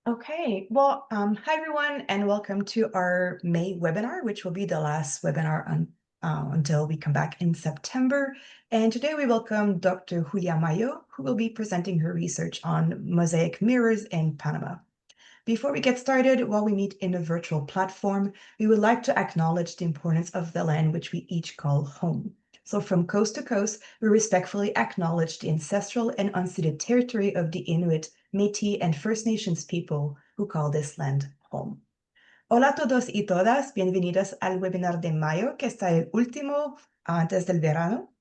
Okay, well, hi everyone, and welcome to our May webinar, which will be the last webinar until we come back in September. And today we welcome Dr. Julia Mayo, who will be presenting her research on mosaic mirrors in Panama. Before we get started, while we meet in a virtual platform, we would like to acknowledge the importance of the land which we each call home. So from coast to coast, we respectfully acknowledge the ancestral and unceded territory of the Inuit, Métis, and First Nations people who call this land home. Hola a todos y todas, bienvenidos al webinar de mayo, que está el último antes del verano,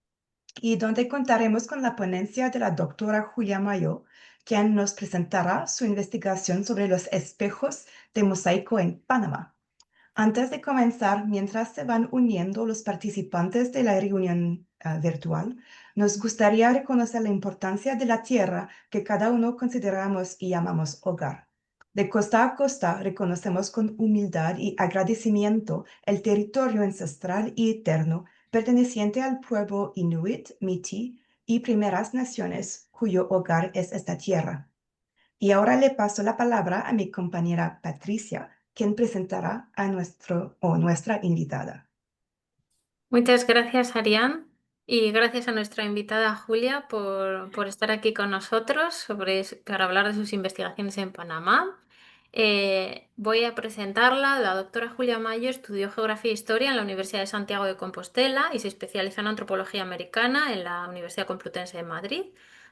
y donde contaremos con la ponencia de la doctora Julia Mayo, quien nos presentará su investigación sobre los espejos de mosaico en Panamá. Antes de comenzar, mientras se van uniendo los participantes de la reunión virtual, nos gustaría reconocer la importancia de la tierra que cada uno consideramos y llamamos hogar. De costa a costa, reconocemos con humildad y agradecimiento el territorio ancestral y eterno perteneciente al pueblo Inuit, Métis y Primeras Naciones, cuyo hogar es esta tierra. Y ahora le paso la palabra a mi compañera Patricia, quien presentará a nuestra invitada. Muchas gracias, Arián, y gracias a nuestra invitada Julia por estar aquí con nosotros para hablar de sus investigaciones en Panamá. Voy a presentarla. La doctora Julia Mayo estudió Geografía e Historia en la Universidad de Santiago de Compostela y se especializó en Antropología Americana en la Universidad Complutense de Madrid,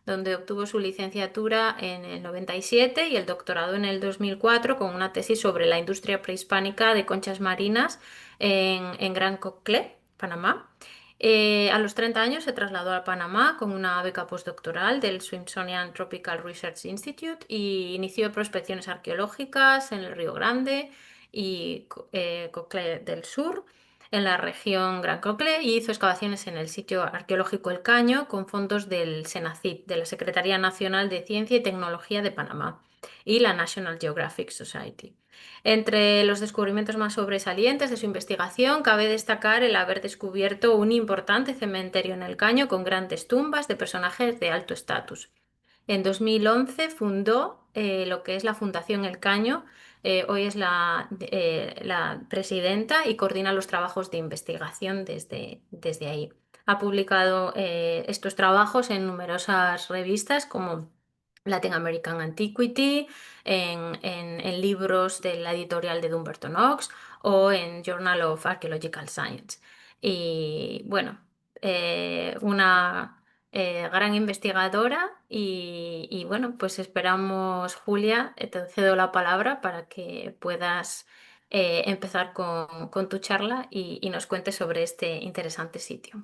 donde obtuvo su licenciatura en el 97 y el doctorado en el 2004 con una tesis sobre la industria prehispánica de conchas marinas en Gran Cocle, Panamá. A los 30 años se trasladó a Panamá con una beca postdoctoral del Smithsonian Tropical Research Institute y inició prospecciones arqueológicas en el Río Grande y Cocle del Sur, en la región Gran Cocle, y hizo excavaciones en el sitio arqueológico El Caño con fondos del SENACIT, de la Secretaría Nacional de Ciencia y Tecnología de Panamá, y la National Geographic Society. Entre los descubrimientos más sobresalientes de su investigación cabe destacar el haber descubierto un importante cementerio en El Caño con grandes tumbas de personajes de alto estatus. En 2011 fundó lo que es la Fundación El Caño. Hoy es la presidenta y coordina los trabajos de investigación desde ahí. Ha publicado estos trabajos en numerosas revistas como Latin American Antiquity, en libros de la editorial de Dumbarton Oaks o en Journal of Archaeological Science. Y bueno, una gran investigadora y bueno, pues esperamos, Julia, te cedo la palabra para que puedas empezar con tu charla y nos cuentes sobre este interesante sitio.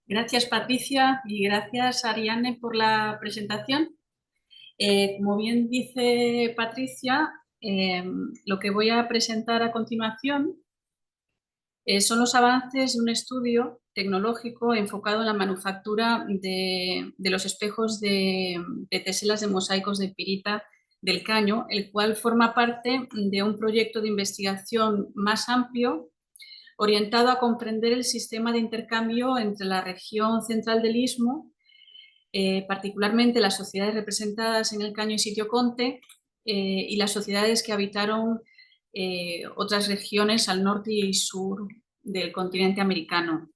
Gracias, Patricia, y gracias, Ariane, por la presentación. Como bien dice Patricia, lo que voy a presentar a continuación son los avances de un estudio tecnológico enfocado en la manufactura de los espejos de teselas de mosaicos de pirita del Caño, el cual forma parte de un proyecto de investigación más amplio orientado a comprender el sistema de intercambio entre la región central del Istmo, particularmente las sociedades representadas en el Caño y Sitio Conte, y las sociedades que habitaron otras regiones al norte y sur del continente americano.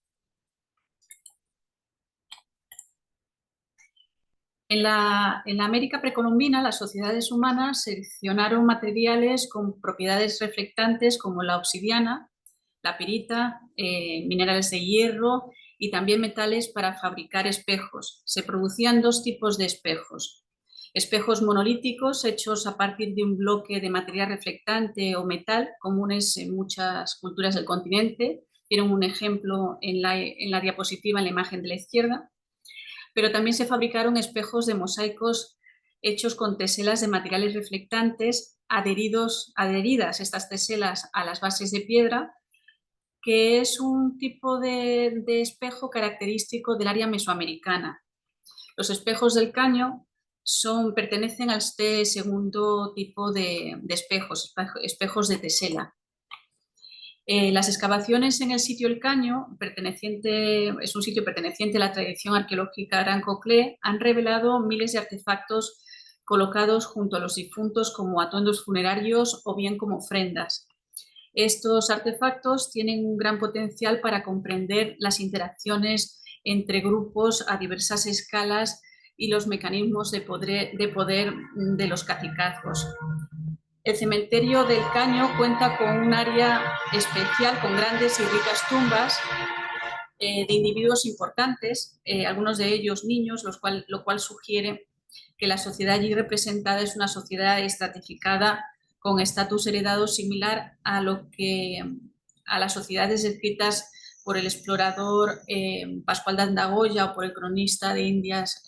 En la América precolombina, las sociedades humanas seleccionaron materiales con propiedades reflectantes como la obsidiana, la pirita, minerales de hierro y también metales para fabricar espejos. Se producían dos tipos de espejos: espejos monolíticos hechos a partir de un bloque de material reflectante o metal, comunes en muchas culturas del continente. Tienen un ejemplo en la diapositiva, en la imagen de la izquierda. Pero también se fabricaron espejos de mosaicos hechos con teselas de materiales reflectantes adheridas estas teselas a las bases de piedra, que es un tipo de espejo característico del área mesoamericana. Los espejos del Caño pertenecen a este segundo tipo de espejos de tesela. Las excavaciones en el sitio El Caño, es un sitio perteneciente a la tradición arqueológica Gran Cocle, han revelado miles de artefactos colocados junto a los difuntos como atuendos funerarios o bien como ofrendas. Estos artefactos tienen un gran potencial para comprender las interacciones entre grupos a diversas escalas y los mecanismos de poder de los cacicazgos. El cementerio del Caño cuenta con un área especial con grandes y ricas tumbas de individuos importantes, algunos de ellos niños, lo cual sugiere que la sociedad allí representada es una sociedad estratificada con estatus heredado similar a las sociedades descritas por el explorador Pascual de Andagoya o por el cronista de Indias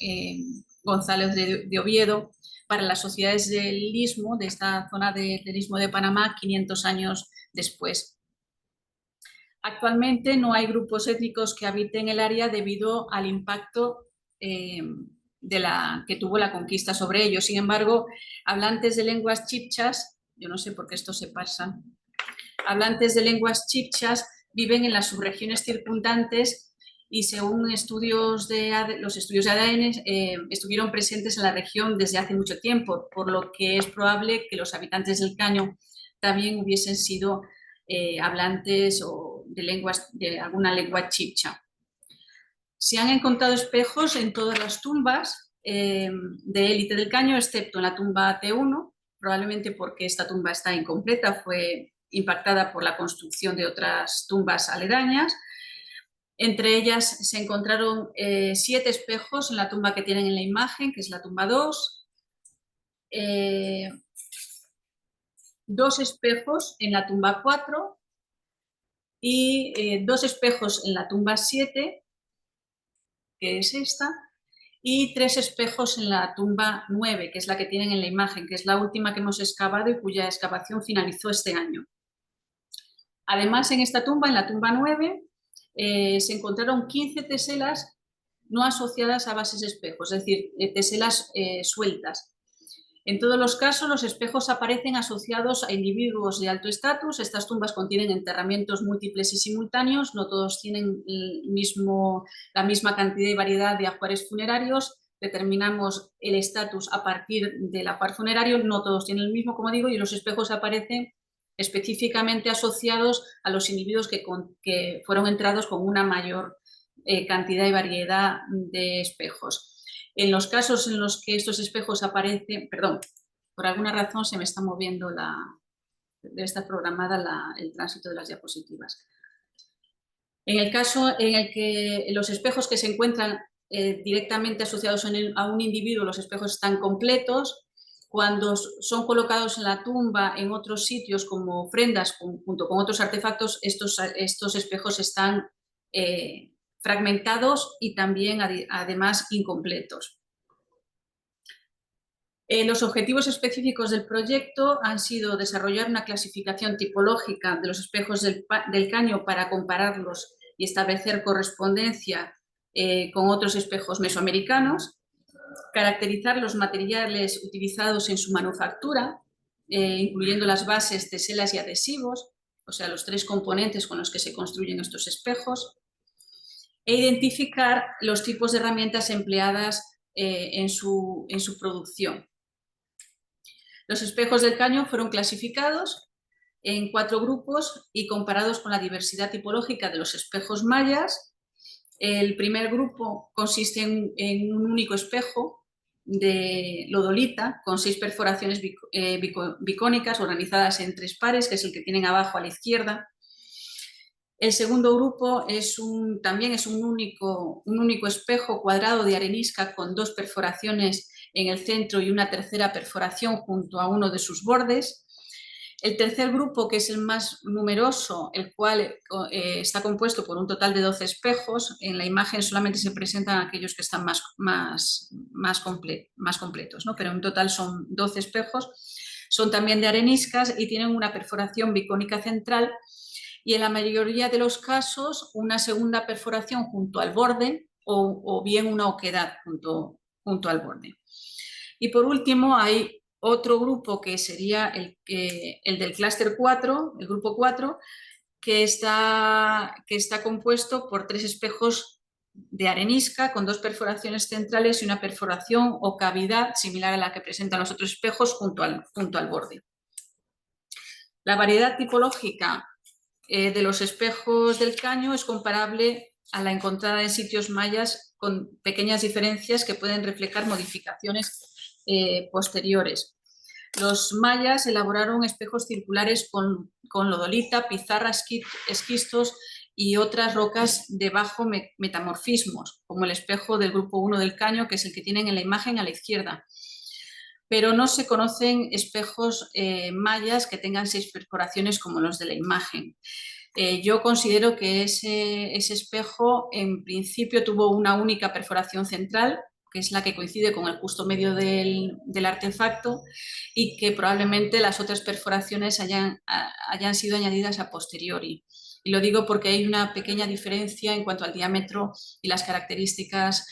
González de Oviedo, para las sociedades del Istmo, de esta zona del Istmo de Panamá, 500 años después. Actualmente no hay grupos étnicos que habiten el área debido al impacto que tuvo la conquista sobre ellos. Sin embargo, hablantes de lenguas chibchas, yo no sé por qué esto se pasa, hablantes de lenguas chibchas viven en las subregiones circundantes y según los estudios de ADN estuvieron presentes en la región desde hace mucho tiempo, por lo que es probable que los habitantes del Caño también hubiesen sido hablantes o de alguna lengua chibcha. Se han encontrado espejos en todas las tumbas de élite del Caño, excepto en la tumba T1, probablemente porque esta tumba está incompleta, fue impactada por la construcción de otras tumbas aledañas. Entre ellas se encontraron 7 espejos en la tumba que tienen en la imagen, que es la tumba 2, 2 espejos en la tumba 4 y 2 espejos en la tumba 7, que es esta, y 3 espejos en la tumba 9, que es la que tienen en la imagen, que es la última que hemos excavado y cuya excavación finalizó este año. Además, en esta tumba, en la tumba 9, se encontraron 15 teselas no asociadas a bases de espejos, es decir, teselas sueltas. En todos los casos, los espejos aparecen asociados a individuos de alto estatus. Estas tumbas contienen enterramientos múltiples y simultáneos, no todos tienen la misma cantidad y variedad de ajuares funerarios. Determinamos el estatus a partir del ajuar funerario, no todos tienen el mismo, como digo, y los espejos aparecen específicamente asociados a los individuos que fueron enterrados con una mayor cantidad y variedad de espejos. En los casos en los que estos espejos aparecen, perdón, por alguna razón se me está moviendo debe estar programada el tránsito de las diapositivas. En el caso en el que los espejos que se encuentran directamente asociados a un individuo, los espejos están completos. Cuando son colocados en la tumba en otros sitios como ofrendas junto con otros artefactos, estos espejos están fragmentados y también además incompletos. Los objetivos específicos del proyecto han sido desarrollar una clasificación tipológica de los espejos del Caño para compararlos y establecer correspondencia con otros espejos mesoamericanos, caracterizar los materiales utilizados en su manufactura, incluyendo las bases, teselas y adhesivos, o sea, los 3 componentes con los que se construyen estos espejos, e identificar los tipos de herramientas empleadas en su producción. Los espejos del Caño fueron clasificados en 4 grupos y comparados con la diversidad tipológica de los espejos mayas. El primer grupo consiste en un único espejo de lodolita con 6 perforaciones bicónicas organizadas en 3 pares, que es el que tienen abajo a la izquierda. El segundo grupo también es un único espejo cuadrado de arenisca con 2 perforaciones en el centro y una tercera perforación junto a uno de sus bordes. El tercer grupo, que es el más numeroso, el cual está compuesto por un total de 12 espejos. En la imagen solamente se presentan aquellos que están más completos, ¿no? Pero en total son 12 espejos. Son también de areniscas y tienen una perforación bicónica central y en la mayoría de los casos una segunda perforación junto al borde o bien una oquedad junto al borde. Y por último hay otro grupo que sería el del clúster 4, el grupo 4, que está compuesto por 3 espejos de arenisca con 2 perforaciones centrales y una perforación o cavidad similar a la que presentan los otros espejos junto al borde. La variedad tipológica de los espejos del Caño es comparable a la encontrada en sitios mayas, con pequeñas diferencias que pueden reflejar modificaciones posteriores. Los mayas elaboraron espejos circulares con lodolita, pizarra, esquistos y otras rocas de bajo metamorfismos, como el espejo del grupo 1 del Caño, que es el que tienen en la imagen a la izquierda. Pero no se conocen espejos mayas que tengan 6 perforaciones como los de la imagen. Yo considero que ese espejo en principio tuvo una única perforación central, que es la que coincide con el justo medio del artefacto, y que probablemente las otras perforaciones hayan sido añadidas a posteriori. Y lo digo porque hay una pequeña diferencia en cuanto al diámetro y las características,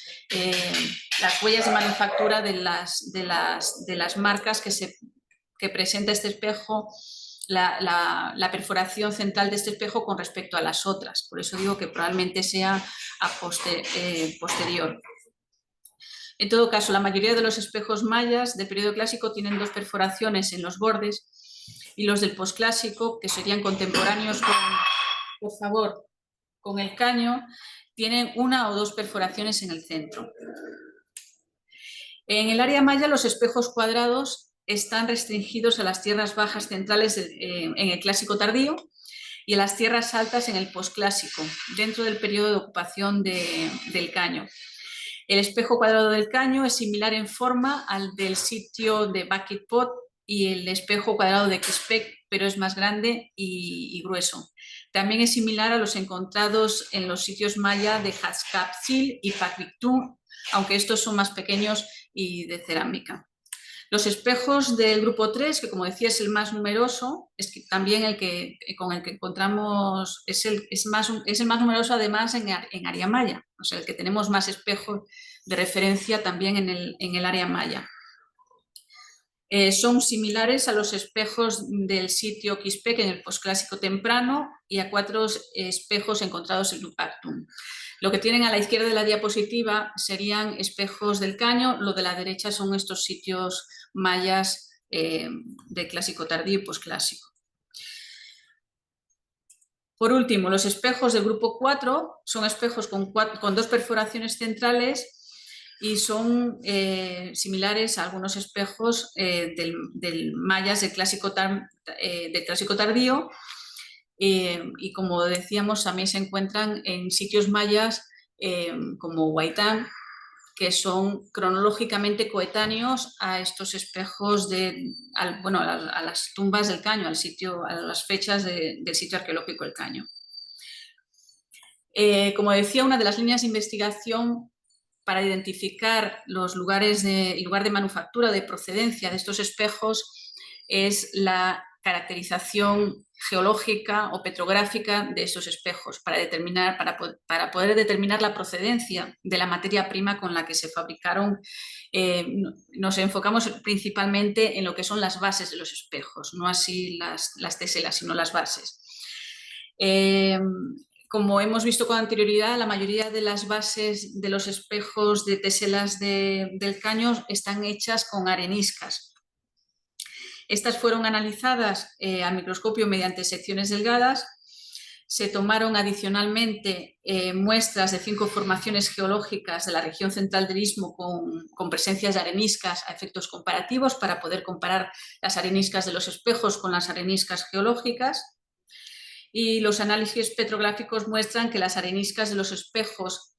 las huellas de manufactura de las marcas que presenta este espejo, la perforación central de este espejo con respecto a las otras. Por eso digo que probablemente sea posterior. En todo caso, la mayoría de los espejos mayas del periodo clásico tienen 2 perforaciones en los bordes, y los del posclásico, que serían contemporáneos con el Caño, tienen 1 o 2 perforaciones en el centro. En el área maya, los espejos cuadrados están restringidos a las tierras bajas centrales en el clásico tardío y a las tierras altas en el posclásico, dentro del periodo de ocupación del Caño. El espejo cuadrado del Caño es similar en forma al del sitio de Bucket Pot y el espejo cuadrado de Quispec, pero es más grande y grueso. También es similar a los encontrados en los sitios maya de Hatzcaptzil y Pacvictú, aunque estos son más pequeños y de cerámica. Los espejos del grupo 3, que como decía es el más numeroso, es que también con el que encontramos es el más numeroso además en área maya, o sea, el que tenemos más espejos de referencia también en el área maya. Son similares a los espejos del sitio Quispec en el posclásico temprano y a 4 espejos encontrados en Lupactum. Lo que tienen a la izquierda de la diapositiva serían espejos del Caño, lo de la derecha son estos sitios mayas de clásico tardío y posclásico. Por último, los espejos del grupo 4 son espejos con 2 perforaciones centrales y son similares a algunos espejos del mayas del clásico tardío, y como decíamos también se encuentran en sitios mayas como Huaytán, que son cronológicamente coetáneos a estos espejos a las tumbas del Caño, a las fechas del sitio arqueológico del Caño. Como decía, una de las líneas de investigación para identificar el lugar de manufactura, de procedencia de estos espejos, es la caracterización geológica o petrográfica de estos espejos para poder determinar la procedencia de la materia prima con la que se fabricaron. Nos enfocamos principalmente en lo que son las bases de los espejos, no así las teselas, sino las bases. Como hemos visto con anterioridad, la mayoría de las bases de los espejos de teselas del Caño están hechas con areniscas. Estas fueron analizadas al microscopio mediante secciones delgadas. Se tomaron adicionalmente muestras de 5 formaciones geológicas de la región central del istmo con presencias de areniscas a efectos comparativos para poder comparar las areniscas de los espejos con las areniscas geológicas. Y los análisis petrográficos muestran que las areniscas de los espejos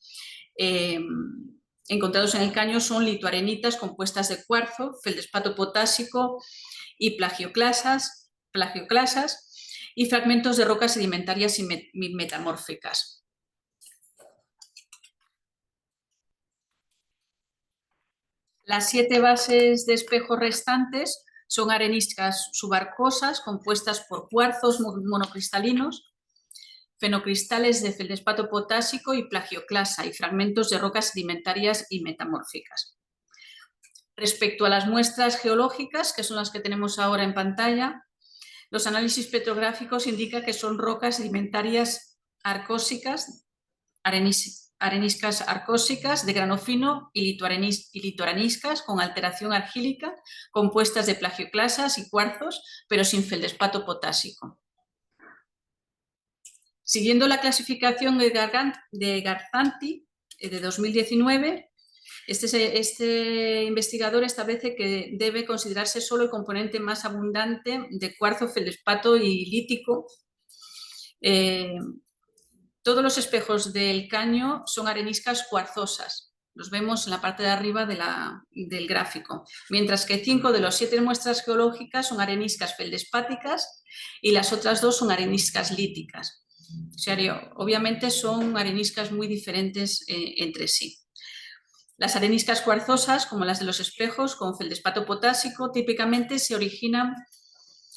encontrados en el Caño son litoarenitas compuestas de cuarzo, feldespato potásico y plagioclasas y fragmentos de rocas sedimentarias y metamórficas. Las 7 bases de espejos restantes son areniscas subarcosas compuestas por cuarzos monocristalinos, fenocristales de feldespato potásico y plagioclasa y fragmentos de rocas sedimentarias y metamórficas. Respecto a las muestras geológicas, que son las que tenemos ahora en pantalla, los análisis petrográficos indican que son rocas sedimentarias arcósicas, areniscas arcósicas de grano fino y litoareniscas con alteración argílica, compuestas de plagioclasas y cuarzos, pero sin feldespato potásico. Siguiendo la clasificación de Garzanti de 2019, este investigador establece que debe considerarse solo el componente más abundante de cuarzo, feldespato y lítico. Todos los espejos del caño son areniscas cuarzosas. Los vemos en la parte de arriba del gráfico. Mientras que 5 de las 7 muestras geológicas son areniscas feldespáticas y las otras 2 son areniscas líticas. O sea, obviamente son areniscas muy diferentes entre sí. Las areniscas cuarzosas, como las de los espejos con feldespato potásico, típicamente se originan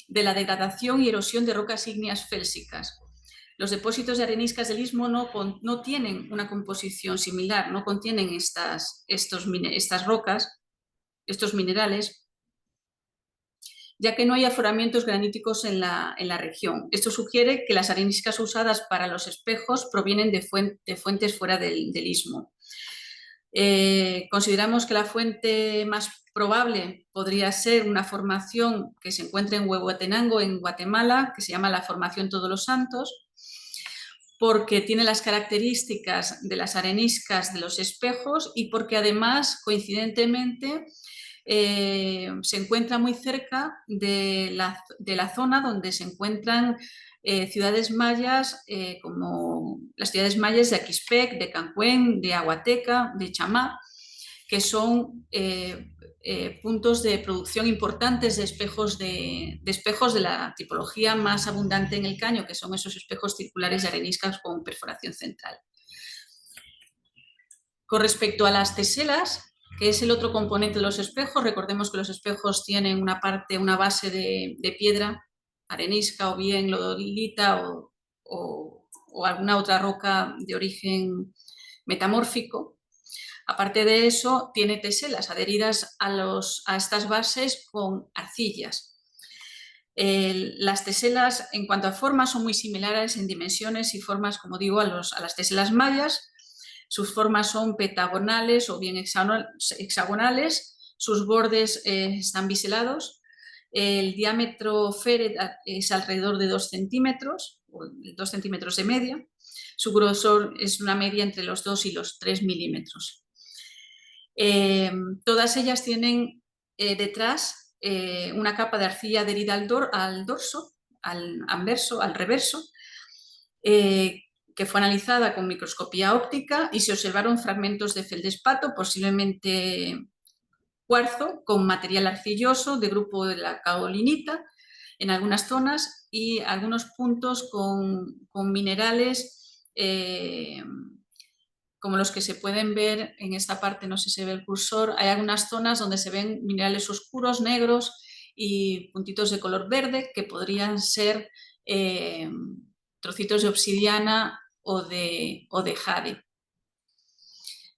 de la degradación y erosión de rocas ígneas félsicas. Los depósitos de areniscas del istmo no tienen una composición similar, no contienen estas rocas, estos minerales, ya que no hay afloramientos graníticos en la región. Esto sugiere que las areniscas usadas para los espejos provienen de fuentes fuera del istmo. Consideramos que la fuente más probable podría ser una formación que se encuentra en Huehuetenango, en Guatemala, que se llama la Formación Todos los Santos, porque tiene las características de las areniscas de los espejos y porque además, coincidentemente, se encuentra muy cerca de la zona donde se encuentran ciudades mayas, como las ciudades mayas de Aquixpec, de Cancuén, de Aguateca, de Chamá, que son puntos de producción importantes de espejos de la tipología más abundante en el caño, que son esos espejos circulares de areniscas con perforación central. Con respecto a las teselas, que es el otro componente de los espejos, recordemos que los espejos tienen una base de piedra, arenisca o bien lodolita o alguna otra roca de origen metamórfico. Aparte de eso, tiene teselas adheridas a estas bases con arcillas. Las teselas, en cuanto a formas, son muy similares en dimensiones y formas, como digo, a las teselas mayas. Sus formas son pentagonales o bien hexagonales, sus bordes están biselados, el diámetro FERET es alrededor de 2 centímetros, o 2 centímetros de media, su grosor es una media entre los 2 y los 3 milímetros. Todas ellas tienen detrás una capa de arcilla adherida al dorso, al reverso, que fue analizada con microscopía óptica y se observaron fragmentos de feldespato, posiblemente cuarzo, con material arcilloso de grupo de la caolinita en algunas zonas y algunos puntos con minerales como los que se pueden ver en esta parte, no sé si se ve el cursor. Hay algunas zonas donde se ven minerales oscuros, negros y puntitos de color verde que podrían ser trocitos de obsidiana o de jade.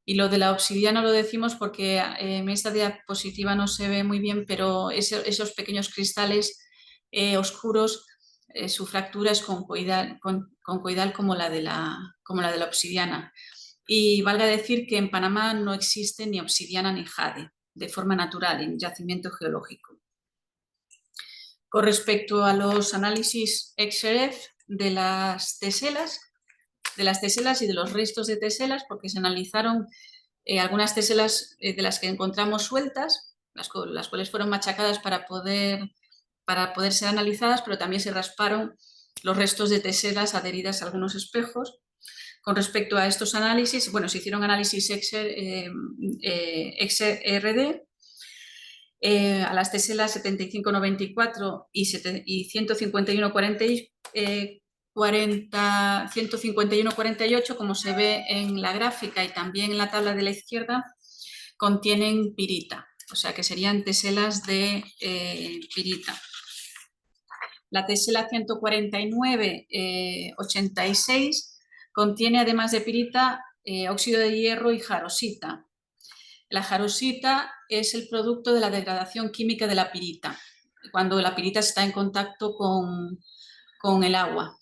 Y lo de la obsidiana lo decimos porque en esta diapositiva no se ve muy bien, pero esos pequeños cristales oscuros, su fractura es concoidal como la de la obsidiana. Y valga decir que en Panamá no existe ni obsidiana ni jade de forma natural en yacimiento geológico. Con respecto a los análisis XRF de las teselas y de los restos de teselas, porque se analizaron algunas teselas de las que encontramos sueltas, las cuales fueron machacadas para poder ser analizadas, pero también se rasparon los restos de teselas adheridas a algunos espejos. Con respecto a estos análisis, bueno, se hicieron análisis XRD a las teselas 7594 y 15148, como se ve en la gráfica y también en la tabla de la izquierda, contienen pirita, o sea que serían teselas de pirita. La tesela 14986 contiene, además de pirita, óxido de hierro y jarosita. La jarosita es el producto de la degradación química de la pirita, cuando la pirita está en contacto con el agua.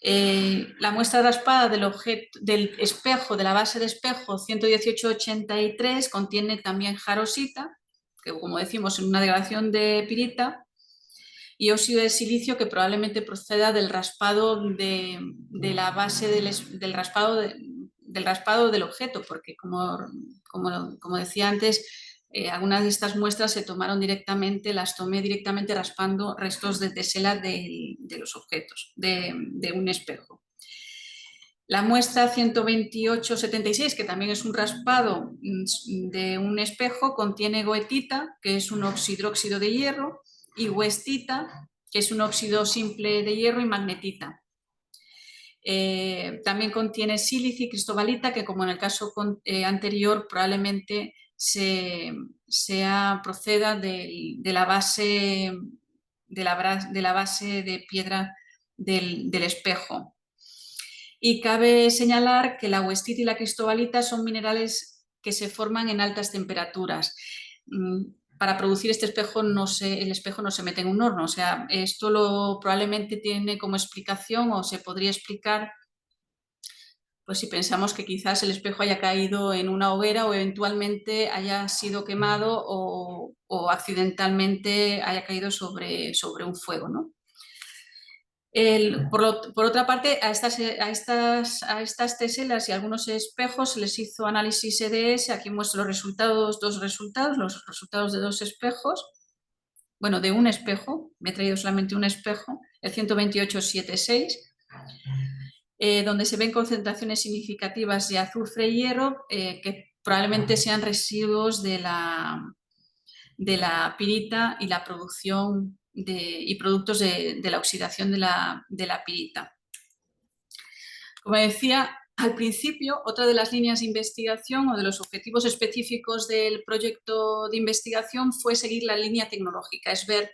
La muestra raspada del espejo, de la base de espejo 11883, contiene también jarosita, que como decimos es una degradación de pirita, y óxido de silicio que probablemente proceda del raspado de la base del raspado del objeto, porque como decía antes, algunas de estas muestras las tomé directamente raspando restos de tesela de los objetos, de un espejo. La muestra 12876, que también es un raspado de un espejo, contiene goetita, que es un oxidróxido de hierro, y westita, que es un óxido simple de hierro, y magnetita. También contiene sílice y cristobalita, que como en el caso anterior probablemente proceda de la base de piedra del espejo. Y cabe señalar que la westita y la cristobalita son minerales que se forman en altas temperaturas. Para producir este espejo el espejo no se mete en un horno, o sea, esto probablemente tiene como explicación, o se podría explicar, pues si pensamos que quizás el espejo haya caído en una hoguera o eventualmente haya sido quemado o accidentalmente haya caído sobre un fuego, ¿no? Por otra parte, a estas teselas y algunos espejos se les hizo análisis EDS. Aquí muestro los dos resultados de dos espejos. Bueno, de un espejo, me he traído solamente un espejo, el 12876, donde se ven concentraciones significativas de azufre y hierro, que probablemente sean residuos de la pirita y la producción y productos de la oxidación de la pirita. Como decía al principio, otra de las líneas de investigación o de los objetivos específicos del proyecto de investigación fue seguir la línea tecnológica, es ver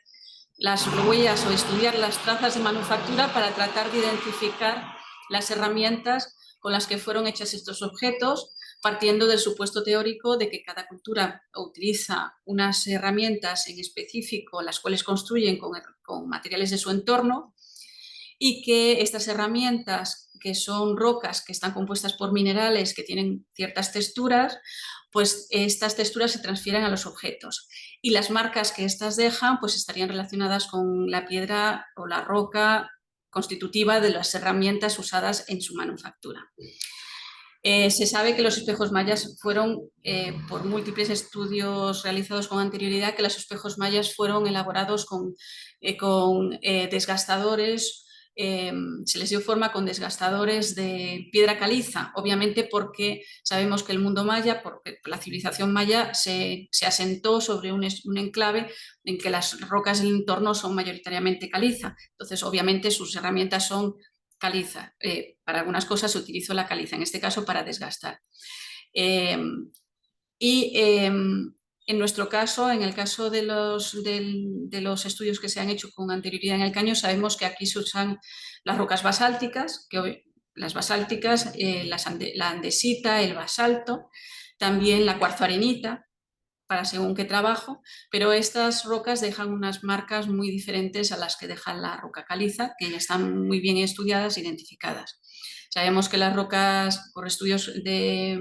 las huellas o estudiar las trazas de manufactura para tratar de identificar las herramientas con las que fueron hechos estos objetos, partiendo del supuesto teórico de que cada cultura utiliza unas herramientas en específico, las cuales construyen con materiales de su entorno, y que estas herramientas, que son rocas que están compuestas por minerales que tienen ciertas texturas, pues estas texturas se transfieren a los objetos. Y las marcas que estas dejan pues estarían relacionadas con la piedra o la roca constitutiva de las herramientas usadas en su manufactura. Se sabe que los espejos mayas fueron, por múltiples estudios realizados con anterioridad, que los espejos mayas fueron elaborados con desgastadores, se les dio forma con desgastadores de piedra caliza, obviamente porque sabemos que el mundo maya, porque la civilización maya se asentó sobre un enclave en que las rocas del entorno son mayoritariamente caliza, entonces obviamente sus herramientas son caliza. Para algunas cosas se utilizó la caliza, en este caso para desgastar. En nuestro caso, en el caso de los estudios que se han hecho con anterioridad en el caño, sabemos que aquí se usan las rocas basálticas, la andesita, el basalto, también la cuarzoarenita, para según qué trabajo, pero estas rocas dejan unas marcas muy diferentes a las que deja la roca caliza, que ya están muy bien estudiadas e identificadas. Sabemos que las rocas, por estudios de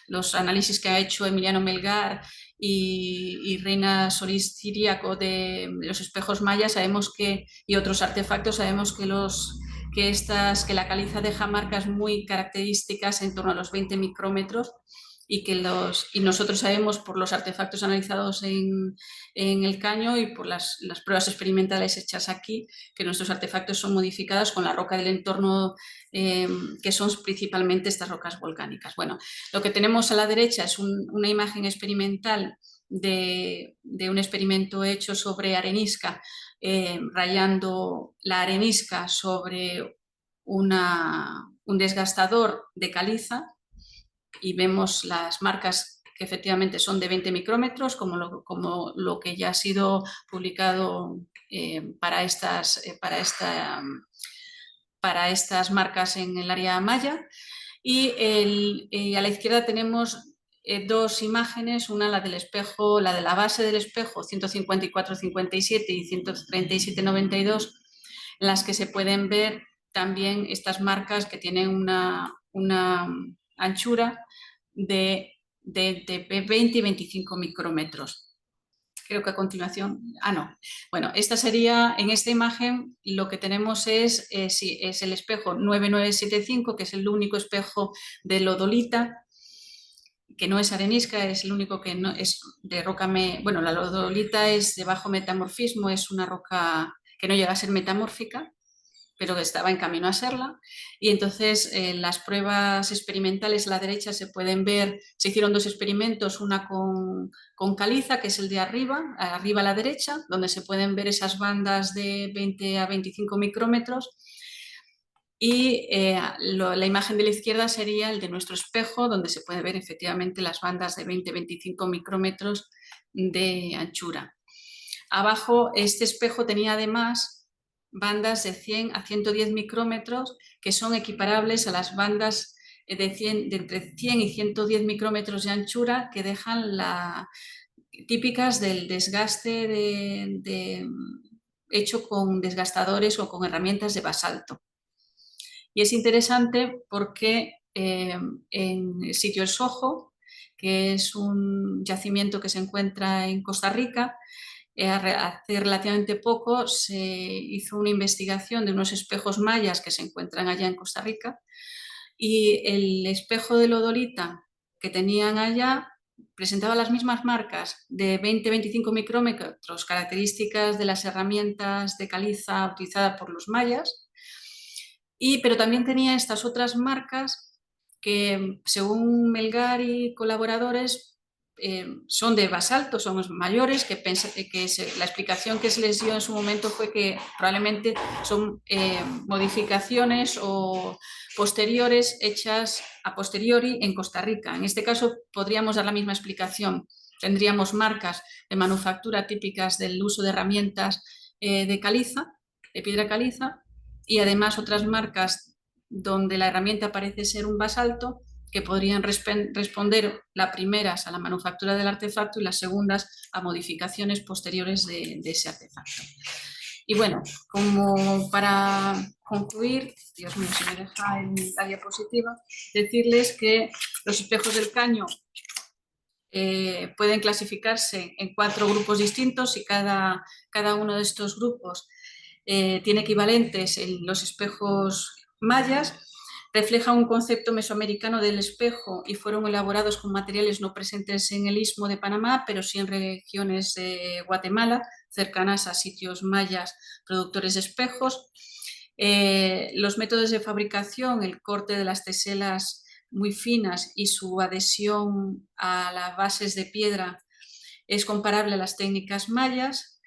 los análisis que ha hecho Emiliano Melgar y Reina Solís Ciriaco de los espejos mayas, y otros artefactos, sabemos que la caliza deja marcas muy características en torno a los 20 micrómetros, y nosotros sabemos por los artefactos analizados en el caño y por las pruebas experimentales hechas aquí, que nuestros artefactos son modificados con la roca del entorno, que son principalmente estas rocas volcánicas. Bueno, lo que tenemos a la derecha es una imagen experimental de un experimento hecho sobre arenisca, rayando la arenisca sobre un desgastador de caliza, y vemos las marcas que efectivamente son de 20 micrómetros, como lo que ya ha sido publicado para estas marcas en el área maya. Y a la izquierda tenemos dos imágenes, una la del espejo, la de la base del espejo 154-57 y 137-92, en las que se pueden ver también estas marcas que tienen una anchura de 20 y 25 micrómetros. Creo que a continuación, no. Bueno, esta sería, en esta imagen lo que tenemos es el espejo 9975, que es el único espejo de lodolita, que no es arenisca, es el único que no es de roca. Bueno, la lodolita es de bajo metamorfismo, es una roca que no llega a ser metamórfica, pero que estaba en camino a serla. Y entonces las pruebas experimentales a la derecha se pueden ver, se hicieron 2 experimentos, una con caliza, que es el de arriba a la derecha, donde se pueden ver esas bandas de 20 a 25 micrómetros. Y la imagen de la izquierda sería el de nuestro espejo, donde se puede ver efectivamente las bandas de 20-25 micrómetros de anchura. Abajo, este espejo tenía además bandas de 100 a 110 micrómetros, que son equiparables a las bandas de entre 100 y 110 micrómetros de anchura que dejan típicas del desgaste hecho con desgastadores o con herramientas de basalto. Y es interesante porque en el sitio El Sojo, que es un yacimiento que se encuentra en Costa Rica, hace relativamente poco se hizo una investigación de unos espejos mayas que se encuentran allá en Costa Rica, y el espejo de lodolita que tenían allá presentaba las mismas marcas de 20-25 micrómetros, características de las herramientas de caliza utilizadas por los mayas, pero también tenía estas otras marcas que, según Melgar y colaboradores, son de basalto, son mayores, la explicación que se les dio en su momento fue que probablemente son modificaciones o posteriores hechas a posteriori en Costa Rica. En este caso podríamos dar la misma explicación. Tendríamos marcas de manufactura típicas del uso de herramientas de caliza, de piedra caliza, y además otras marcas donde la herramienta parece ser un basalto, que podrían responder las primeras a la manufactura del artefacto y las segundas a modificaciones posteriores de ese artefacto. Y bueno, como para concluir, Dios mío, si me deja la diapositiva, decirles que los espejos del caño pueden clasificarse en 4 grupos distintos, y cada uno de estos grupos tiene equivalentes en los espejos mayas. Refleja un concepto mesoamericano del espejo y fueron elaborados con materiales no presentes en el Istmo de Panamá, pero sí en regiones de Guatemala, cercanas a sitios mayas productores de espejos. Los métodos de fabricación, el corte de las teselas muy finas y su adhesión a las bases de piedra, es comparable a las técnicas mayas.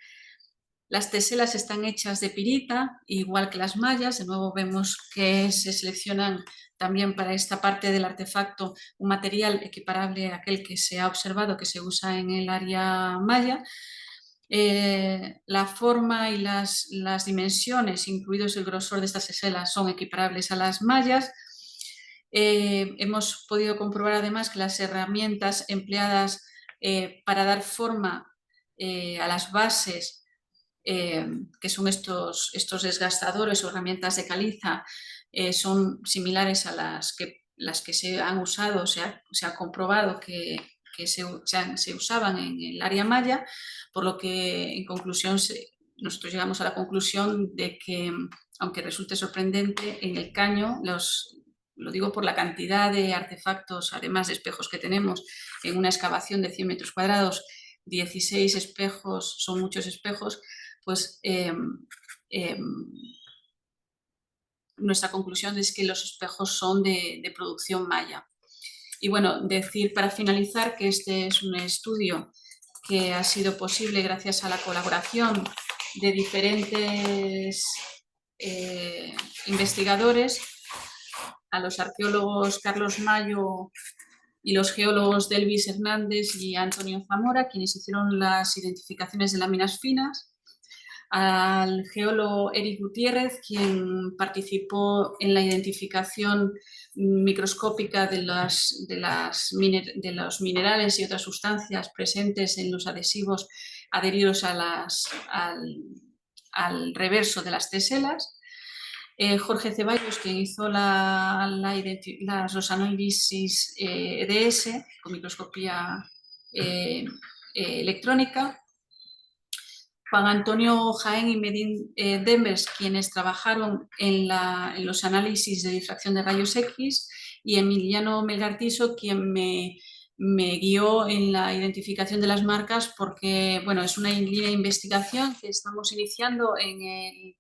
Las teselas están hechas de pirita, igual que las mayas. De nuevo vemos que se seleccionan también para esta parte del artefacto un material equiparable a aquel que se ha observado que se usa en el área maya. La forma y las dimensiones, incluidos el grosor de estas teselas, son equiparables a las mayas. Hemos podido comprobar además que las herramientas empleadas para dar forma a las bases, que son estos desgastadores o herramientas de caliza, son similares a las que se han usado, se ha comprobado que se usaban en el área maya, por lo que en conclusión nosotros llegamos a la conclusión de que, aunque resulte sorprendente, en el caño, lo digo por la cantidad de artefactos, además de espejos que tenemos, en una excavación de 100 metros cuadrados, 16 espejos, son muchos espejos, pues nuestra conclusión es que los espejos son de producción maya. Y bueno, decir para finalizar que este es un estudio que ha sido posible gracias a la colaboración de diferentes investigadores, a los arqueólogos Carlos Mayo y los geólogos Delvis Hernández y Antonio Zamora, quienes hicieron las identificaciones de láminas finas, al geólogo Eric Gutiérrez, quien participó en la identificación microscópica de los minerales y otras sustancias presentes en los adhesivos adheridos a al reverso de las teselas. Jorge Ceballos, quien hizo los análisis EDS con microscopía electrónica. Juan Antonio Jaén y Medin Dembers, quienes trabajaron en los análisis de difracción de rayos X, y Emiliano Melgartiso, quien me guió en la identificación de las marcas, porque bueno, es una línea de investigación que estamos iniciando en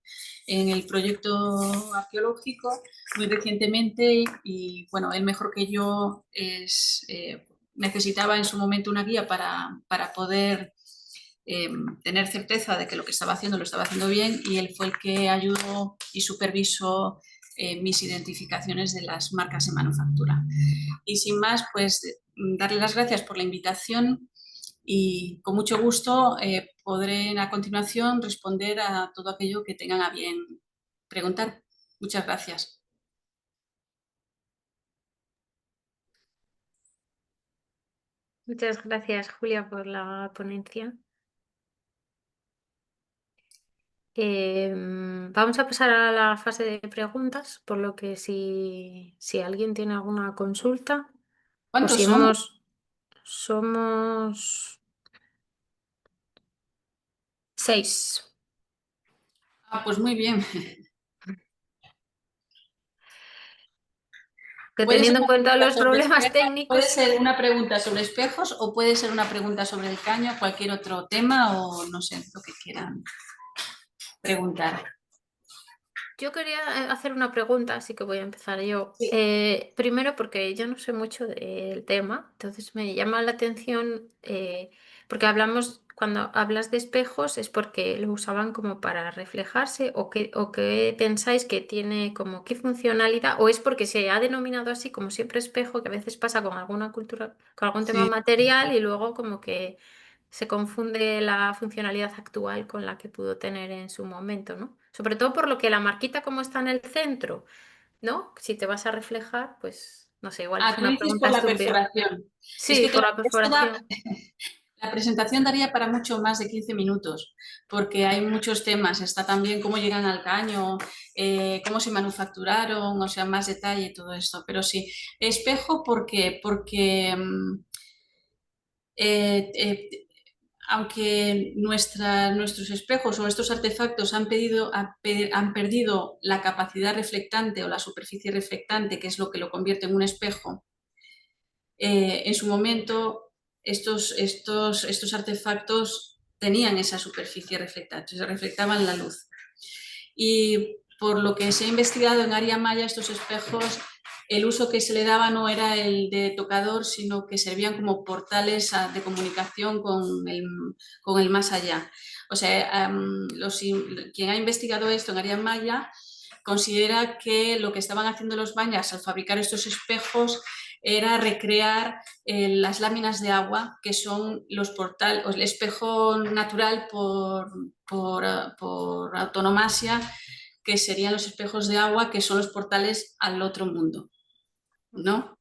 el proyecto arqueológico muy recientemente, y bueno, él mejor que yo necesitaba en su momento una guía para poder tener certeza de que lo que estaba haciendo lo estaba haciendo bien, y él fue el que ayudó y supervisó mis identificaciones de las marcas de manufactura. Y sin más, pues darle las gracias por la invitación, y con mucho gusto podré a continuación responder a todo aquello que tengan a bien preguntar. Muchas gracias. Muchas gracias, Julia, por la ponencia. Vamos a pasar a la fase de preguntas, por lo que si alguien tiene alguna consulta, o ¿Cuántos si somos? somos 6. Pues muy bien. Que Puede ser teniendo en una cuenta pregunta los sobre problemas espejos, puede técnicos, ser una pregunta sobre espejos, o puede ser una pregunta sobre el caño, cualquier otro tema, o no sé, lo que quieran preguntar. yo quería hacer una pregunta, así que voy a empezar yo. Sí. Primero porque yo no sé mucho del tema, entonces me llama la atención porque cuando hablas de espejos es porque lo usaban como para reflejarse, o qué pensáis que tiene, como qué funcionalidad, o es porque se ha denominado así como siempre espejo, que a veces pasa con alguna cultura, con algún tema Sí. material, y luego como que se confunde la funcionalidad actual con la que pudo tener en su momento, ¿no? Sobre todo por lo que la marquita como está en el centro, ¿no? Si te vas a reflejar, pues no sé, igual es Tú una dices pregunta por la estúpida. perforación. Es Sí, que por claro, la perforación. la presentación daría para mucho más de 15 minutos, porque hay muchos temas. Está también cómo llegan al caño, cómo se manufacturaron, o sea, más detalle y todo esto. Pero sí, espejo, ¿por qué? Porque aunque nuestros espejos o estos artefactos han perdido la capacidad reflectante o la superficie reflectante, que es lo que lo convierte en un espejo, en su momento estos artefactos tenían esa superficie reflectante, se reflectaban la luz. Y por lo que se ha investigado en área maya, estos espejos, el uso que se le daba no era el de tocador, sino que servían como portales de comunicación con el más allá. O sea, quien ha investigado esto en área maya considera que lo que estaban haciendo los mayas al fabricar estos espejos era recrear las láminas de agua, que son los portales, el espejo natural por autonomasia, que serían los espejos de agua, que son los portales al otro mundo, ¿no?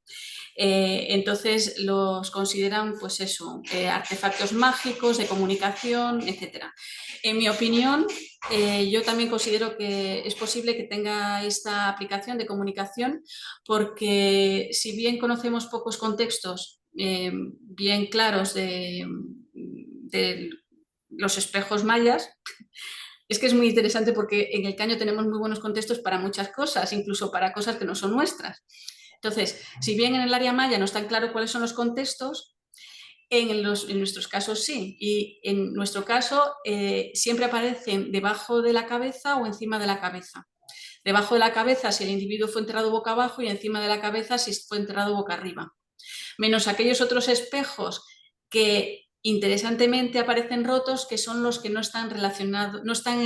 Entonces los consideran, pues eso, artefactos mágicos de comunicación, etc. En mi opinión, yo también considero que es posible que tenga esta aplicación de comunicación, porque si bien conocemos pocos contextos bien claros de los espejos mayas, es que es muy interesante, porque en el caño tenemos muy buenos contextos para muchas cosas, incluso para cosas que no son nuestras. Entonces, si bien en el área maya no están claros cuáles son los contextos, en nuestros casos sí. Y en nuestro caso siempre aparecen debajo de la cabeza o encima de la cabeza. Debajo de la cabeza si el individuo fue enterrado boca abajo, y encima de la cabeza si fue enterrado boca arriba. Menos aquellos otros espejos que interesantemente aparecen rotos, que son los que no están relacionados, no están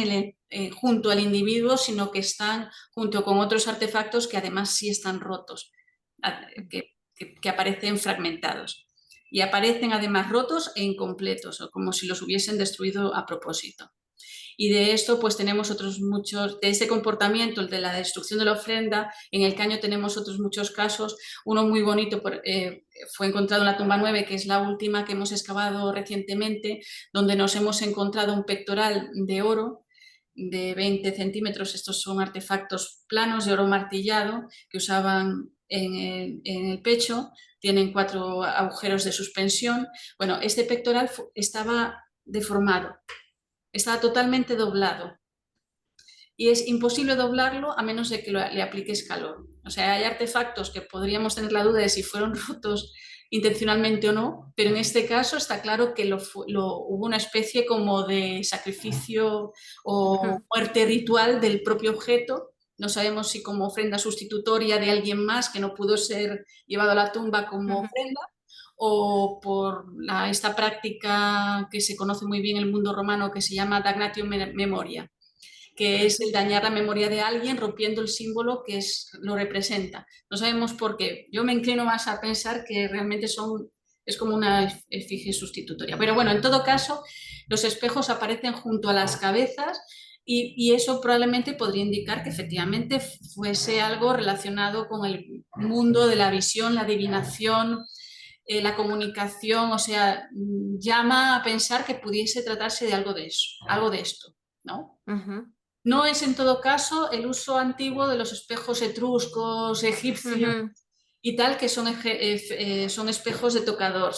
junto al individuo, sino que están junto con otros artefactos que además sí están rotos, que aparecen fragmentados. Y aparecen además rotos e incompletos, o como si los hubiesen destruido a propósito. Y de esto pues tenemos otros muchos, de ese comportamiento, el de la destrucción de la ofrenda, en el caño tenemos otros muchos casos. Uno muy bonito fue encontrado en la tumba 9, que es la última que hemos excavado recientemente, donde nos hemos encontrado un pectoral de oro, de 20 centímetros. Estos son artefactos planos de oro martillado que usaban en el pecho. Tienen 4 agujeros de suspensión. Bueno, este pectoral estaba deformado, estaba totalmente doblado. Y es imposible doblarlo a menos de que le apliques calor. O sea, hay artefactos que podríamos tener la duda de si fueron rotos intencionalmente o no, pero en este caso está claro que hubo una especie como de sacrificio o muerte ritual del propio objeto. No sabemos si como ofrenda sustitutoria de alguien más que no pudo ser llevado a la tumba como ofrenda, o por esta práctica que se conoce muy bien en el mundo romano que se llama damnatio memoria, que es el dañar la memoria de alguien rompiendo el símbolo que lo representa. No sabemos por qué. Yo me inclino más a pensar que realmente es como una efigie sustitutoria. Pero bueno, en todo caso, los espejos aparecen junto a las cabezas y eso probablemente podría indicar que efectivamente fuese algo relacionado con el mundo de la visión, la adivinación, la comunicación. O sea, llama a pensar que pudiese tratarse de algo de eso, algo de esto, ¿no? No es en todo caso el uso antiguo de los espejos etruscos, egipcios y tal, que son espejos de tocador,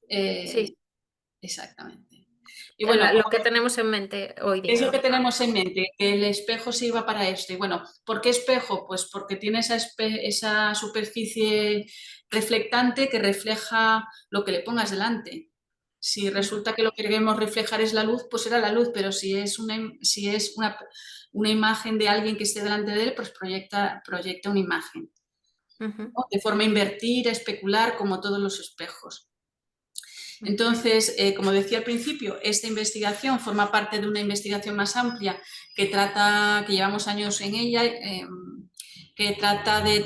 Sí, exactamente. Y bueno, lo que tenemos en mente hoy es día. lo que tenemos en mente, que el espejo sirva para esto. Y bueno, ¿por qué espejo? Pues porque tiene esa superficie reflectante que refleja lo que le pongas delante. Si resulta que lo que queremos reflejar es la luz, pues será la luz, pero si es una imagen de alguien que esté delante de él, pues proyecta una imagen, ¿no? De forma invertida, especular, como todos los espejos. Entonces, como decía al principio, esta investigación forma parte de una investigación más amplia que llevamos años en ella, que trata de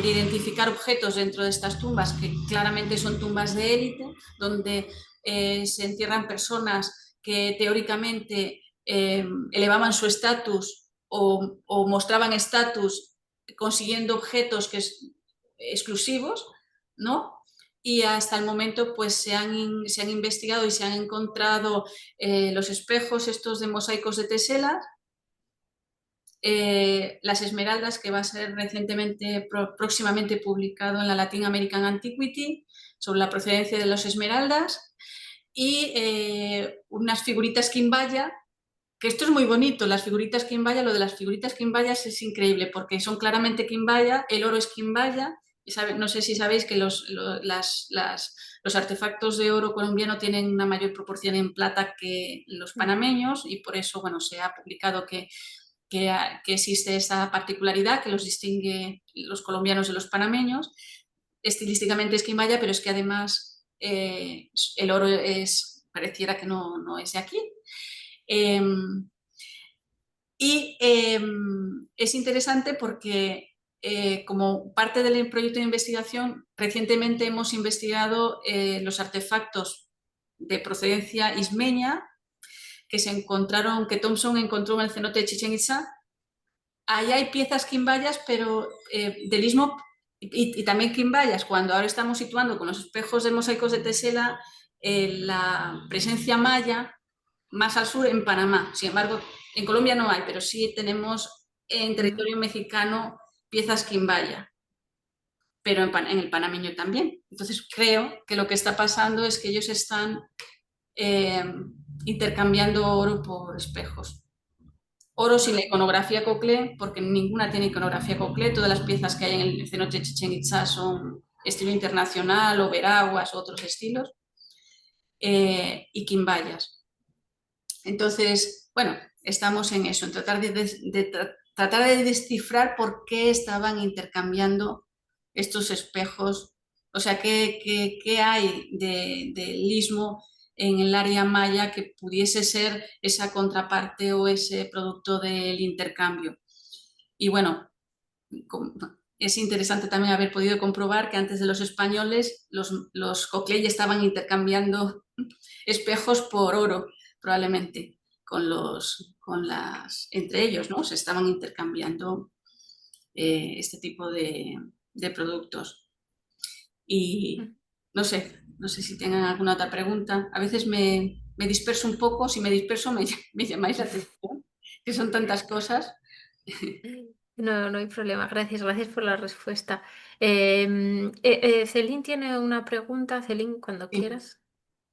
identificar objetos dentro de estas tumbas, que claramente son tumbas de élite, donde se entierran personas que teóricamente elevaban su estatus o mostraban estatus consiguiendo objetos exclusivos, ¿no? Y hasta el momento pues se han investigado y se han encontrado los espejos estos de mosaicos de teselas, las esmeraldas, que va a ser próximamente publicado en la Latin American Antiquity sobre la procedencia de las esmeraldas, y unas figuritas quimbaya, que esto es muy bonito, las figuritas quimbaya. Lo de las figuritas quimbayas es increíble porque son claramente quimbaya, el oro es quimbaya. No sé si sabéis que los artefactos de oro colombiano tienen una mayor proporción en plata que los panameños, y por eso, bueno, se ha publicado que existe esa particularidad que los distingue los colombianos de los panameños. Estilísticamente es quimbaya, pero es que además el oro pareciera que no es de aquí. Es interesante porque como parte del proyecto de investigación, recientemente hemos investigado los artefactos de procedencia ismeña que Thompson encontró en el cenote de Chichén Itzá. Ahí hay piezas quimbayas, pero del istmo y también quimbayas. Cuando ahora estamos situando con los espejos de mosaicos de tesela la presencia maya más al sur, en Panamá. Sin embargo, en Colombia no hay, pero sí tenemos en territorio mexicano piezas quimbaya, pero en el panameño también. Entonces creo que lo que está pasando es que ellos están intercambiando oro por espejos. Oro sin la iconografía Coclé, porque ninguna tiene iconografía Coclé. Todas las piezas que hay en el cenote de Chichén Itzá son estilo internacional, o veraguas, o otros estilos, y quimbayas. Entonces, bueno, estamos en eso, en tratar de descifrar por qué estaban intercambiando estos espejos. O sea, qué hay del istmo en el área maya que pudiese ser esa contraparte o ese producto del intercambio. Y bueno, es interesante también haber podido comprobar que antes de los españoles los Coclé estaban intercambiando espejos por oro, probablemente, entre ellos, ¿no? Se estaban intercambiando este tipo de productos. Y no sé si tengan alguna otra pregunta. A veces me me disperso un poco, si me disperso me llamáis la atención, que son tantas cosas. No, no hay problema. Gracias por la respuesta. Celine tiene una pregunta. Celine, cuando Sí. quieras.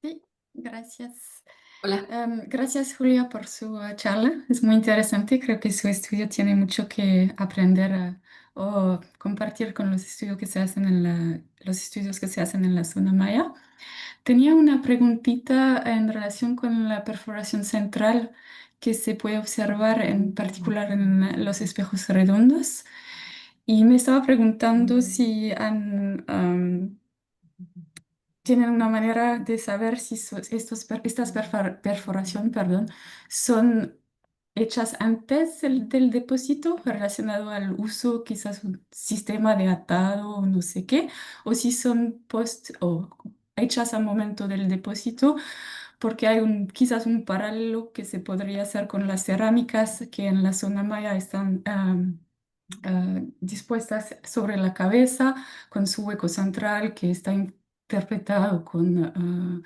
Sí, gracias. Hola. Gracias, Julia, por su charla. Es muy interesante. Creo que su estudio tiene mucho que aprender o compartir con los estudios que se hacen los estudios que se hacen en la zona maya. Tenía una preguntita en relación con la perforación central que se puede observar en particular en los espejos redondos. Y me estaba preguntando si tienen una manera de saber si estas perforación, perdón, son hechas antes del depósito relacionado al uso, quizás un sistema de atado o no sé qué, o si son post o hechas al momento del depósito, porque hay quizás un paralelo que se podría hacer con las cerámicas que en la zona maya están dispuestas sobre la cabeza, con su hueco central que está interpretado con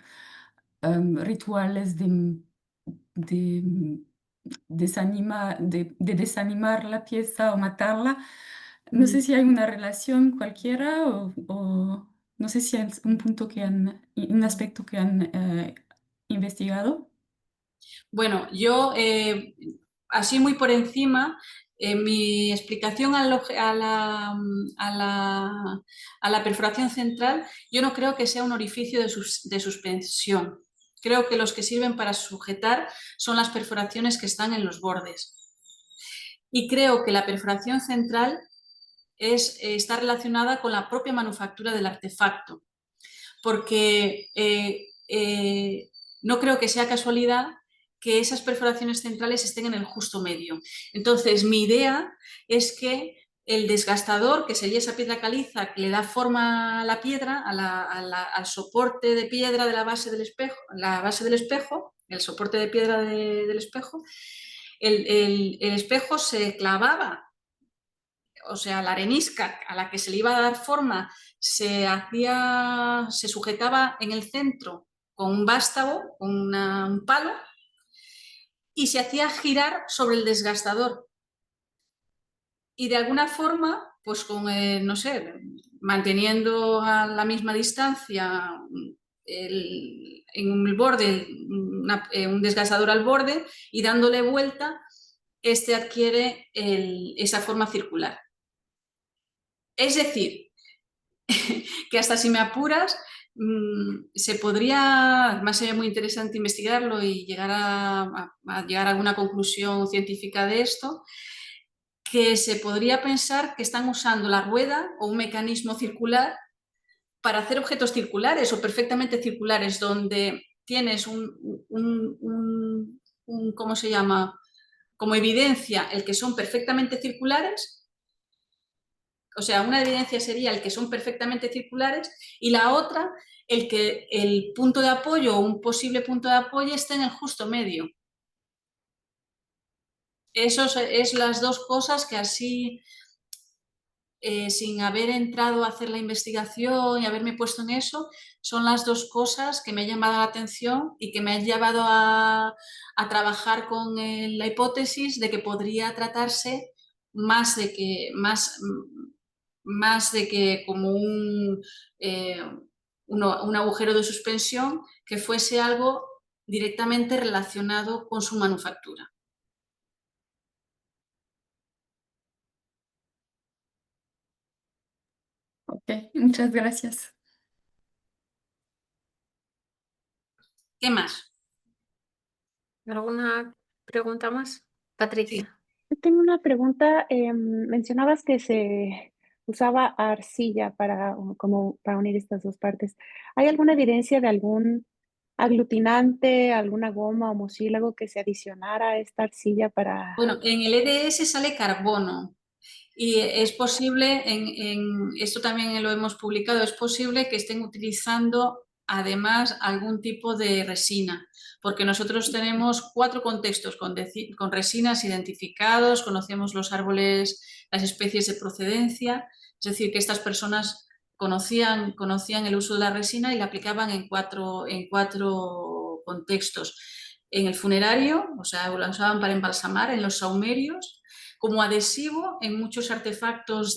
rituales de de desanimar la pieza o matarla. No sé si hay una relación cualquiera o no sé si es un punto un aspecto que han investigado. Bueno, yo así muy por encima, mi explicación a la perforación central, yo no creo que sea un orificio de suspensión. Creo que los que sirven para sujetar son las perforaciones que están en los bordes. Y creo que la perforación central está relacionada con la propia manufactura del artefacto, porque no creo que sea casualidad que esas perforaciones centrales estén en el justo medio. Entonces, mi idea es que el desgastador, que sería esa piedra caliza que le da forma a la piedra, al soporte de piedra de la base del espejo, el soporte de piedra del espejo, el espejo se clavaba, o sea, la arenisca a la que se le iba a dar forma se sujetaba en el centro con un vástago, con un palo, y se hacía girar sobre el desgastador. Y de alguna forma, pues con, no sé, manteniendo a la misma distancia en el borde, un desgastador al borde y dándole vuelta, este adquiere esa forma circular. Es decir, que hasta si me apuras, se podría, además sería muy interesante investigarlo y llegar a llegar a alguna conclusión científica de esto, que se podría pensar que están usando la rueda o un mecanismo circular para hacer objetos circulares o perfectamente circulares, donde tienes ¿cómo se llama? Como evidencia el que son perfectamente circulares. O sea, una evidencia sería el que son perfectamente circulares y la otra, el que el punto de apoyo o un posible punto de apoyo esté en el justo medio. Eso es las dos cosas que así, sin haber entrado a hacer la investigación y haberme puesto en eso, son las dos cosas que me han llamado la atención y que me han llevado a trabajar con la hipótesis de que podría tratarse más de que como un agujero de suspensión, que fuese algo directamente relacionado con su manufactura. Ok, muchas gracias. ¿Qué más? ¿Alguna pregunta más? Patricia. Yo tengo una pregunta. Mencionabas que se usaba arcilla como para unir estas dos partes. ¿Hay alguna evidencia de algún aglutinante, alguna goma o mucílago que se adicionara a esta arcilla para... Bueno, en el EDS sale carbono y es posible, esto también lo hemos publicado, es posible que estén utilizando además algún tipo de resina, porque nosotros tenemos 4 contextos con resinas identificados, conocemos los árboles, las especies de procedencia, es decir, que estas personas conocían el uso de la resina y la aplicaban en cuatro contextos. En el funerario, o sea, lo usaban para embalsamar, en los saumerios, como adhesivo en muchos artefactos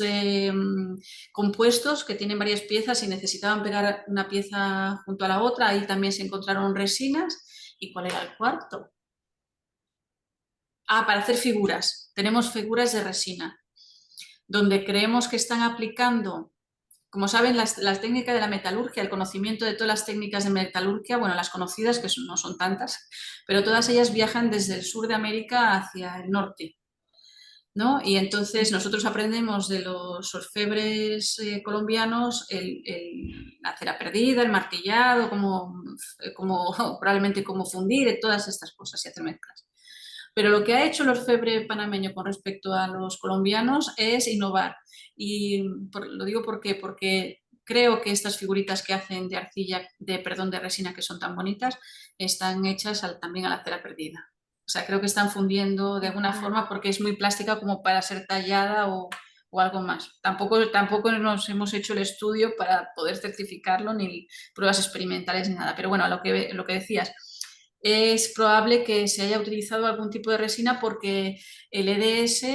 compuestos que tienen varias piezas y necesitaban pegar una pieza junto a la otra. Ahí también se encontraron resinas. ¿Y cuál era el cuarto? Ah, para hacer figuras. Tenemos figuras de resina, donde creemos que están aplicando, como saben, las técnicas de la metalurgia, el conocimiento de todas las técnicas de metalurgia, bueno, las conocidas, que no son tantas, pero todas ellas viajan desde el sur de América hacia el norte, ¿no? Y entonces nosotros aprendemos de los orfebres colombianos la cera perdida, el martillado, probablemente cómo fundir, todas estas cosas y hacer mezclas. Pero lo que ha hecho el orfebre panameño con respecto a los colombianos es innovar. Y lo digo porque creo que estas figuritas que hacen de arcilla, de resina, que son tan bonitas, están hechas también a la cera perdida. O sea, creo que están fundiendo de alguna forma porque es muy plástica como para ser tallada o algo más. Tampoco nos hemos hecho el estudio para poder certificarlo, ni pruebas experimentales ni nada. Pero bueno, a lo que decías, es probable que se haya utilizado algún tipo de resina porque el EDS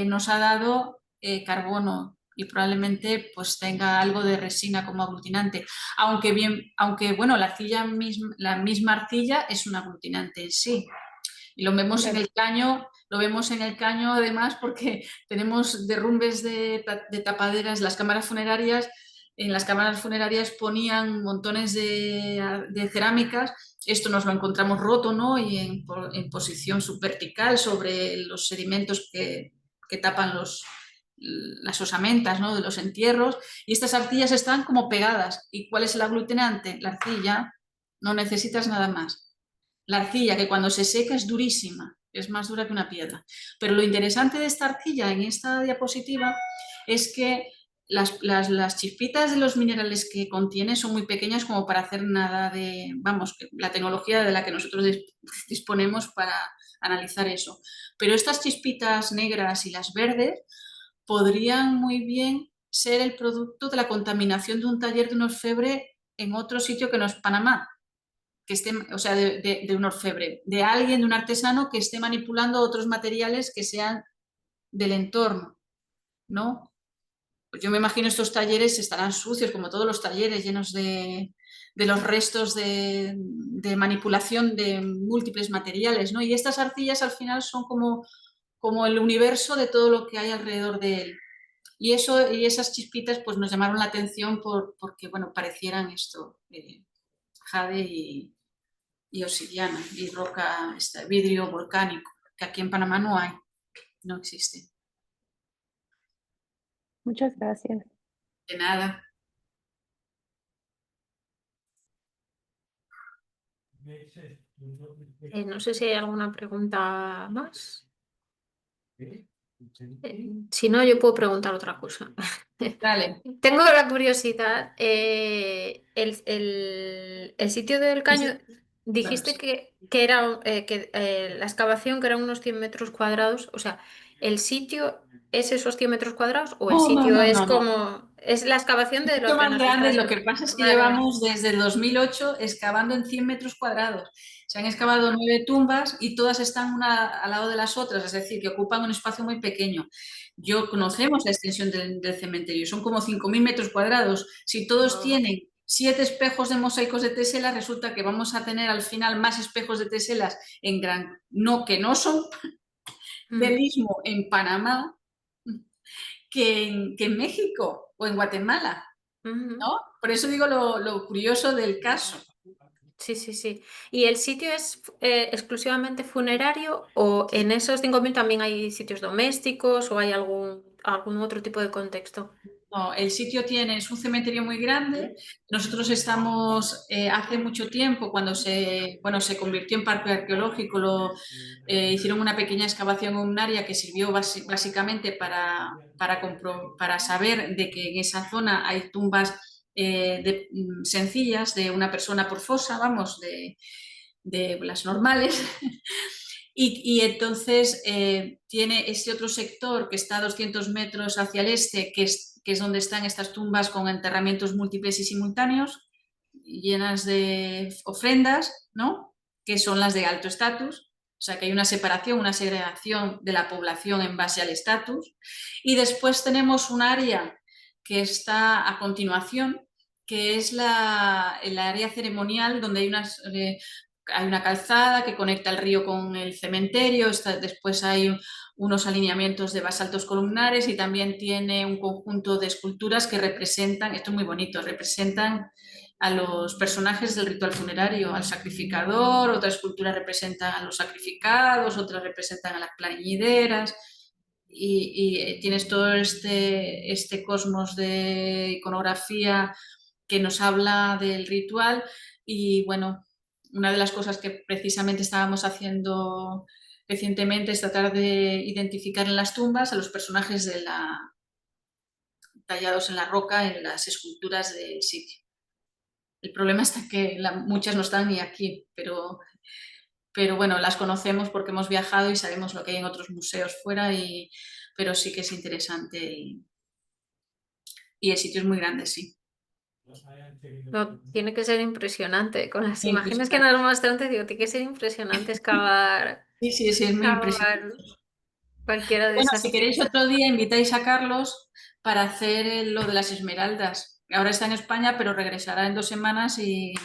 nos ha dado carbono y probablemente pues tenga algo de resina como aglutinante. Aunque bueno, la misma arcilla es un aglutinante en sí. Y lo vemos en el caño, además porque tenemos derrumbes de tapaderas, las cámaras funerarias. En las cámaras funerarias ponían montones de cerámicas. Esto nos lo encontramos roto, ¿no? Y en posición subvertical sobre los sedimentos que tapan las osamentas, ¿no? De los entierros. Y estas arcillas están como pegadas. ¿Y cuál es el aglutinante? La arcilla. No necesitas nada más. La arcilla, que cuando se seca es durísima, es más dura que una piedra. Pero lo interesante de esta arcilla en esta diapositiva es que las chispitas de los minerales que contiene son muy pequeñas como para hacer nada la tecnología de la que nosotros disponemos para analizar eso. Pero estas chispitas negras y las verdes podrían muy bien ser el producto de la contaminación de un taller de un orfebre en otro sitio que no es Panamá. O sea, de un orfebre, de alguien, de un artesano que esté manipulando otros materiales que sean del entorno, ¿no? Pues yo me imagino estos talleres estarán sucios, como todos los talleres, llenos de los restos de manipulación de múltiples materiales, ¿no? Y estas arcillas al final son como el universo de todo lo que hay alrededor de él. Y esas chispitas pues nos llamaron la atención porque, bueno, parecieran esto, jade y obsidiana y roca, vidrio volcánico, que aquí en Panamá no hay, no existe. Muchas gracias. De nada. No sé si hay alguna pregunta más. Si no, yo puedo preguntar otra cosa. Dale. Tengo la curiosidad. El sitio del caño, dijiste que era la excavación que eran unos 100 metros cuadrados. O sea, ¿el sitio es esos 100 metros cuadrados o el sitio es como... Es la excavación de lo que más nos grande, estás... lo que pasa es que Vale. llevamos desde el 2008 excavando en 100 metros cuadrados. Se han excavado 9 tumbas y todas están una al lado de las otras, es decir, que ocupan un espacio muy pequeño. Conocemos la extensión del cementerio, son como 5.000 metros cuadrados. Si todos tienen 7 espejos de mosaicos de teselas, resulta que vamos a tener al final más espejos de teselas que no son del Istmo en Panamá que en México o en Guatemala, ¿no? Por eso digo lo curioso del caso. Sí, sí, sí. ¿Y el sitio es exclusivamente funerario o en esos 5.000 también hay sitios domésticos o hay algún otro tipo de contexto? No, el sitio es un cementerio muy grande. Nosotros estamos, hace mucho tiempo, cuando se convirtió en parque arqueológico, hicieron una pequeña excavación en un área que sirvió básicamente para saber de que en esa zona hay tumbas sencillas de una persona por fosa, vamos, de las normales. Y entonces tiene este otro sector que está a 200 metros hacia el este, que es donde están estas tumbas con enterramientos múltiples y simultáneos, llenas de ofrendas, ¿no? Que son las de alto estatus. O sea, que hay una separación, una segregación de la población en base al estatus. Y después tenemos un área que está a continuación, que es el área ceremonial, donde hay una calzada que conecta el río con el cementerio. Después hay unos alineamientos de basaltos columnares y también tiene un conjunto de esculturas que representan, esto es muy bonito, representan a los personajes del ritual funerario, al sacrificador, otra escultura representa a los sacrificados, otras representan a las plañideras, y tienes todo este cosmos de iconografía que nos habla del ritual. Y bueno, una de las cosas que precisamente estábamos haciendo recientemente es tratar de identificar en las tumbas a los personajes tallados en la roca en las esculturas del sitio. El problema está que muchas no están ni aquí, pero bueno, las conocemos porque hemos viajado y sabemos lo que hay en otros museos fuera, pero sí que es interesante y el sitio es muy grande, sí. No, tiene que ser impresionante. Con las Sí, imágenes que nos muestran, digo, tiene que ser impresionante excavar, sí, es muy impresionante. cualquiera de Bueno, esas si queréis piezas. otro día invitáis a Carlos para hacer lo de las esmeraldas. Ahora está en España, pero regresará en 2 semanas y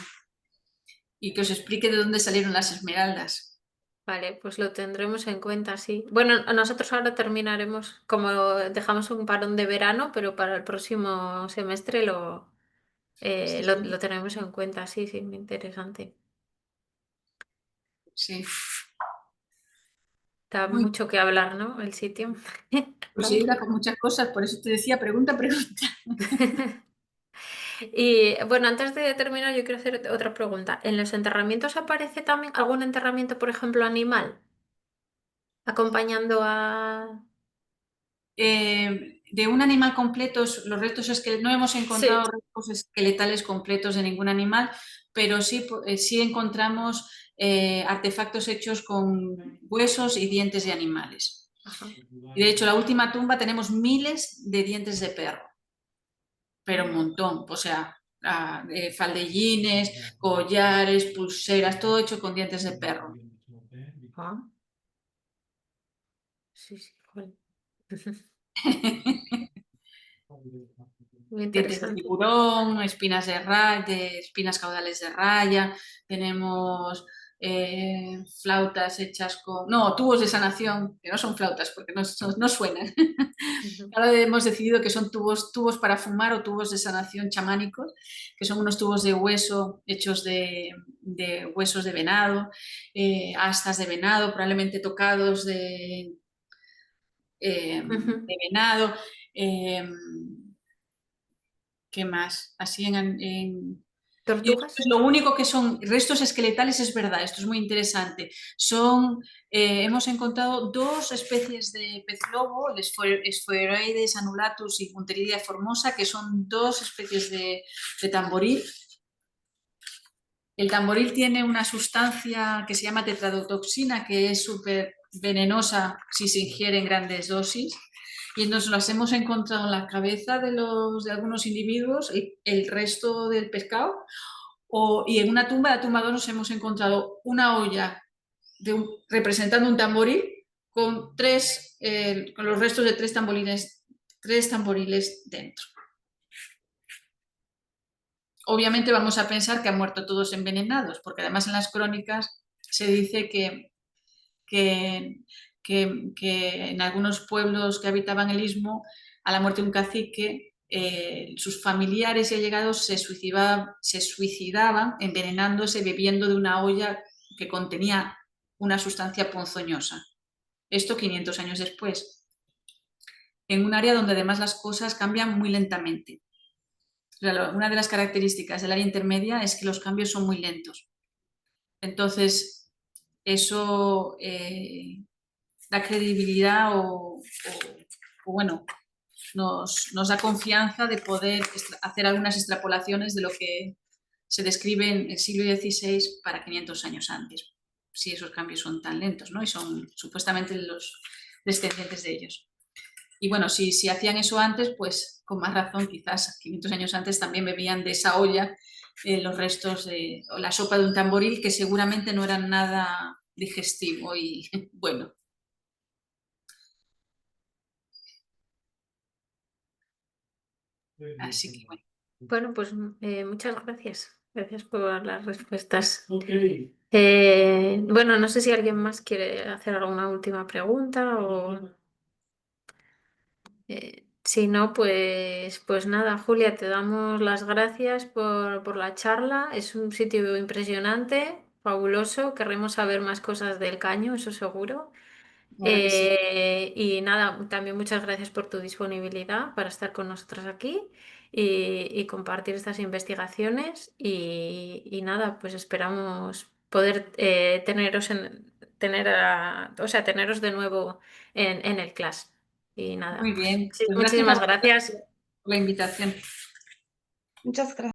que os explique de dónde salieron las esmeraldas. Vale, pues lo tendremos en cuenta, sí. Bueno, nosotros ahora terminaremos, como dejamos un parón de verano, pero para el próximo semestre Sí, lo tenemos en cuenta, sí, sí, muy interesante. sí. Da Muy, mucho que hablar, ¿no? El sitio. pues sí, da con muchas cosas, por eso te decía, pregunta. Y bueno, antes de terminar, yo quiero hacer otra pregunta. ¿En los enterramientos aparece también algún enterramiento, por ejemplo, animal? Acompañando a... De un animal completo, los restos esqueletales, no hemos encontrado Sí. restos esqueletales completos de ningún animal, pero sí encontramos artefactos hechos con huesos y dientes de animales. Ajá. Y de hecho, la última tumba tenemos miles de dientes de perro, pero un montón, o sea, faldellines, collares, pulseras, todo hecho con dientes de perro. Ah, sí, sí. Joder. Muy Dientes de interesante. tiburón, espinas caudales de raya, tenemos flautas hechas con... No, tubos de sanación, que no son flautas porque no suenan. Ujú. Ahora hemos decidido que son tubos para fumar o tubos de sanación chamánicos, que son unos tubos de hueso hechos de huesos de venado, astas de venado, probablemente tocados de Ujú. venado. eh, ¿Qué más? Así Y ¿Tortugas? después lo único que son restos esqueletales es verdad, esto es muy interesante. Hemos encontrado 2 especies de pez lobo, el Spheroides annulatus y Punteridia formosa, que son 2 especies de tamboril. El tamboril tiene una sustancia que se llama tetradotoxina, que es súper venenosa si se ingiere en grandes dosis. Y nos las hemos encontrado en la cabeza de algunos individuos, el resto del pescado. Y en una tumba, la tumba 2, nos hemos encontrado una olla representando un tamboril con los restos de 3 tamboriles dentro. Obviamente vamos a pensar que han muerto todos envenenados, porque además en las crónicas se dice que en algunos pueblos que habitaban el istmo, a la muerte de un cacique, sus familiares y allegados se suicidaban envenenándose bebiendo de una olla que contenía una sustancia ponzoñosa. Esto 500 años después, en un área donde además las cosas cambian muy lentamente. Una de las características del área intermedia es que los cambios son muy lentos. Entonces, eso da credibilidad o bueno, nos da confianza de poder hacer algunas extrapolaciones de lo que se describe en el siglo XVI para 500 años antes, si esos cambios son tan lentos, ¿no? Y son supuestamente los descendientes de ellos. Y bueno, si hacían eso antes, pues con más razón, quizás 500 años antes también bebían de esa olla los restos o la sopa de un tamboril, que seguramente no eran nada digestivo y bueno. Así que bueno. Bueno, pues muchas gracias. Gracias por las respuestas. Bueno, no sé si alguien más quiere hacer alguna última pregunta o si no, pues nada, Julia, te damos las gracias por la charla. Es un sitio impresionante, fabuloso. Querremos saber más cosas del Caño, eso seguro. Claro que sí. Y nada, también muchas gracias por tu disponibilidad para estar con nosotros aquí y compartir estas investigaciones. Y nada, pues esperamos poder teneros de nuevo en el class. Y nada, Muy pues bien. Pues gracias muchísimas a vosotros gracias. por la invitación. Muchas gracias.